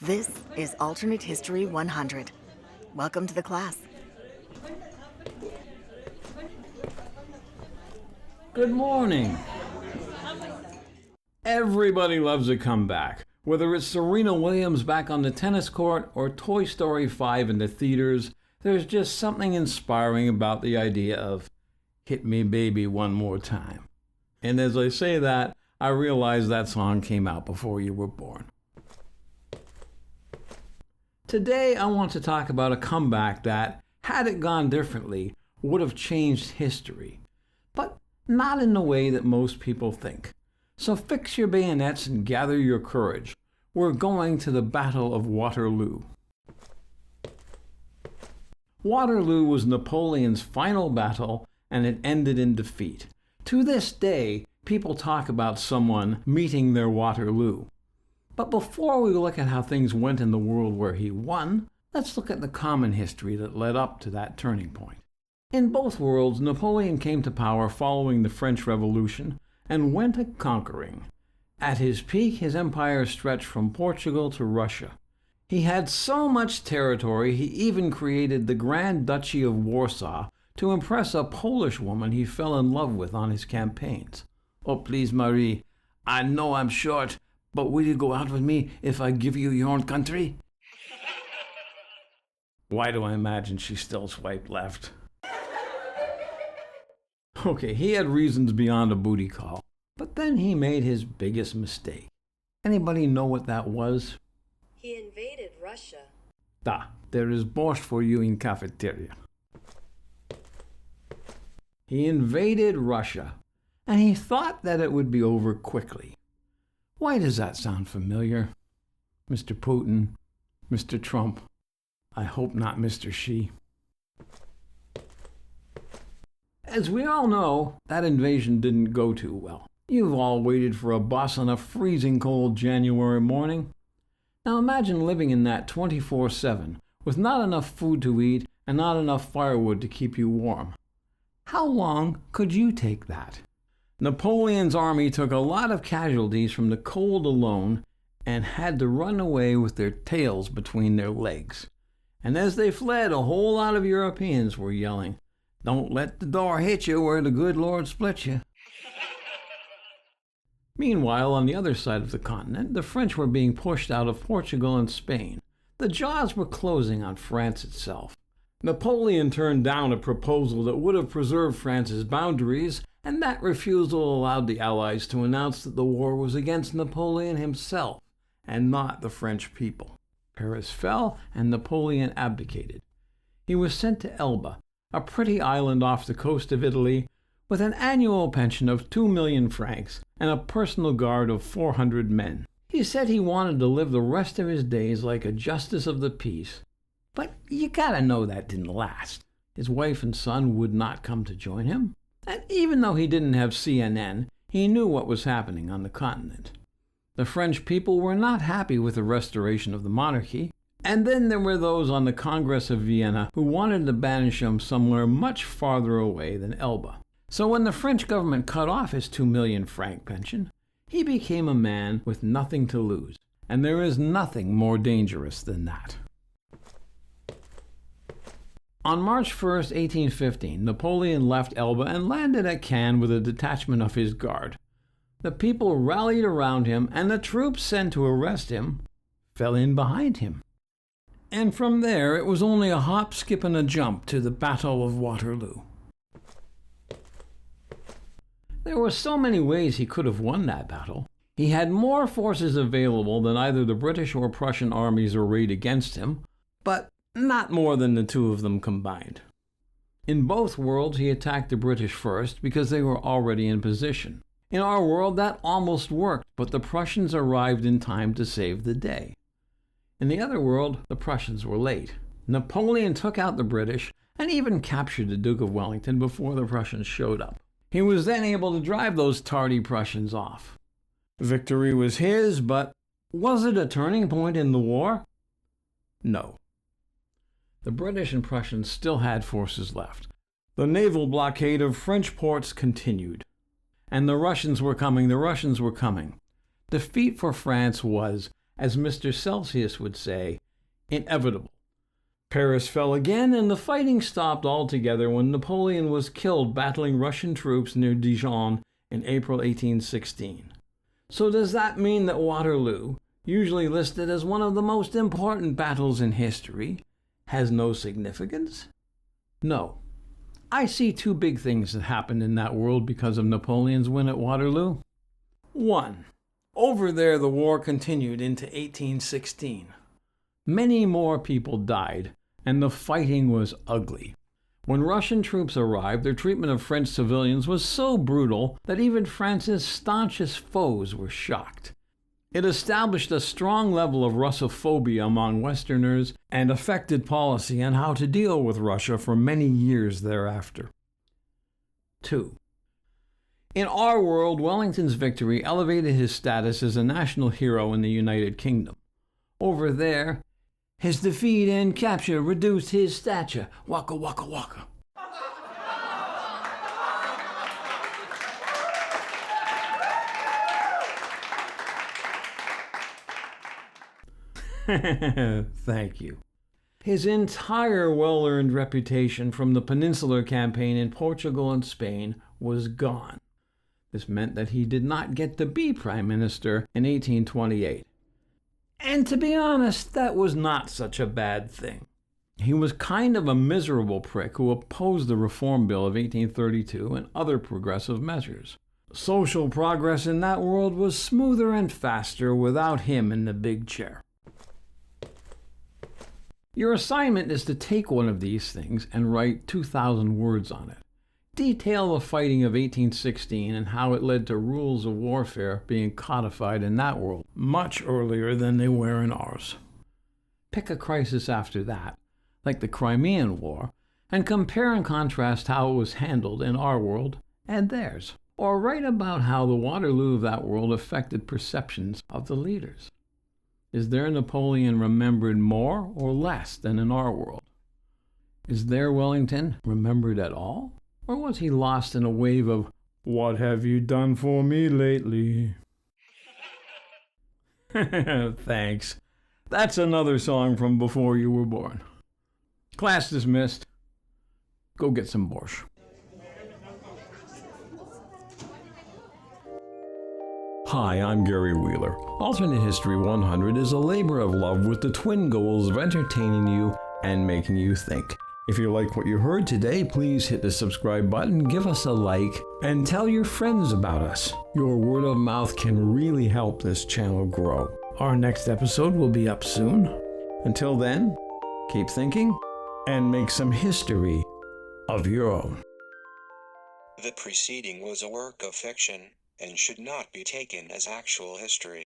This is Alternate History 100. Welcome to the class. Good morning. Everybody loves a comeback. Whether it's Serena Williams back on the tennis court or Toy Story 5 in the theaters, there's just something inspiring about the idea of hit me baby one more time. And as I say that, I realize that song came out before you were born. Today I want to talk about a comeback that, had it gone differently, would have changed history. But not in the way that most people think. So fix your bayonets and gather your courage. We're going to the Battle of Waterloo. Waterloo was Napoleon's final battle, and it ended in defeat. To this day, people talk about someone meeting their Waterloo. But before we look at how things went in the world where he won, let's look at the common history that led up to that turning point. In both worlds, Napoleon came to power following the French Revolution and went a-conquering. At his peak, his empire stretched from Portugal to Russia. He had so much territory, he even created the Grand Duchy of Warsaw to impress a Polish woman he fell in love with on his campaigns. "Oh, please, Marie, I know I'm short, but will you go out with me if I give you your own country?" Why do I imagine she still swiped left? Okay, he had reasons beyond a booty call, but then he made his biggest mistake. Anybody know what that was? He invaded Russia. There is borscht for you in cafeteria. He invaded Russia, and he thought that it would be over quickly. Why does that sound familiar? Mr. Putin, Mr. Trump, I hope not Mr. Xi. As we all know, that invasion didn't go too well. You've all waited for a bus on a freezing cold January morning. Now imagine living in that 24/7 with not enough food to eat and not enough firewood to keep you warm. How long could you take that? Napoleon's army took a lot of casualties from the cold alone and had to run away with their tails between their legs. And as they fled, a whole lot of Europeans were yelling, "Don't let the door hit you where the good Lord split you." Meanwhile, on the other side of the continent, the French were being pushed out of Portugal and Spain. The jaws were closing on France itself. Napoleon turned down a proposal that would have preserved France's boundaries, and that refusal allowed the Allies to announce that the war was against Napoleon himself, and not the French people. Paris fell, and Napoleon abdicated. He was sent to Elba, a pretty island off the coast of Italy, with an annual pension of 2 million francs and a personal guard of 400 men. He said he wanted to live the rest of his days like a justice of the peace. But you gotta know that didn't last. His wife and son would not come to join him. And even though he didn't have CNN, he knew what was happening on the continent. The French people were not happy with the restoration of the monarchy. And then there were those on the Congress of Vienna who wanted to banish him somewhere much farther away than Elba. So when the French government cut off his 2 million franc pension, he became a man with nothing to lose. And there is nothing more dangerous than that. On March 1st, 1815, Napoleon left Elba and landed at Cannes with a detachment of his guard. The people rallied around him, and the troops sent to arrest him fell in behind him. And from there, it was only a hop, skip, and a jump to the Battle of Waterloo. There were so many ways he could have won that battle. He had more forces available than either the British or Prussian armies arrayed against him, but not more than the two of them combined. In both worlds, he attacked the British first because they were already in position. In our world, that almost worked, but the Prussians arrived in time to save the day. In the other world, the Prussians were late. Napoleon took out the British and even captured the Duke of Wellington before the Prussians showed up. He was then able to drive those tardy Prussians off. Victory was his, but was it a turning point in the war? No. The British and Prussians still had forces left. The naval blockade of French ports continued. And the Russians were coming. Defeat for France was, as Mr. Celsius would say, inevitable. Paris fell again, and the fighting stopped altogether when Napoleon was killed battling Russian troops near Dijon in April 1816. So does that mean that Waterloo, usually listed as one of the most important battles in history, has no significance? No. I see two big things that happened in that world because of Napoleon's win at Waterloo. 1. Over there the war continued into 1816. Many more people died, and the fighting was ugly. When Russian troops arrived, their treatment of French civilians was so brutal that even France's staunchest foes were shocked. It established a strong level of Russophobia among Westerners and affected policy on how to deal with Russia for many years thereafter. 2. In our world, Wellington's victory elevated his status as a national hero in the United Kingdom. Over there, his defeat and capture reduced his stature. Waka waka waka. Thank you. His entire well-earned reputation from the Peninsular Campaign in Portugal and Spain was gone. This meant that he did not get to be Prime Minister in 1828. And to be honest, that was not such a bad thing. He was kind of a miserable prick who opposed the Reform Bill of 1832 and other progressive measures. Social progress in that world was smoother and faster without him in the big chair. Your assignment is to take one of these things and write 2,000 words on it. Detail the fighting of 1816 and how it led to rules of warfare being codified in that world much earlier than they were in ours. Pick a crisis after that, like the Crimean War, and compare and contrast how it was handled in our world and theirs. Or write about how the Waterloo of that world affected perceptions of the leaders. Is their Napoleon remembered more or less than in our world? Is their Wellington remembered at all? Or was he lost in a wave of, "What have you done for me lately?" Thanks. That's another song from before you were born. Class dismissed. Go get some borscht. Hi, I'm Gary Wheeler. Alternate History 100 is a labor of love with the twin goals of entertaining you and making you think. If you like what you heard today, please hit the subscribe button, give us a like, and tell your friends about us. Your word of mouth can really help this channel grow. Our next episode will be up soon. Until then, keep thinking and make some history of your own. The preceding was a work of fiction and should not be taken as actual history.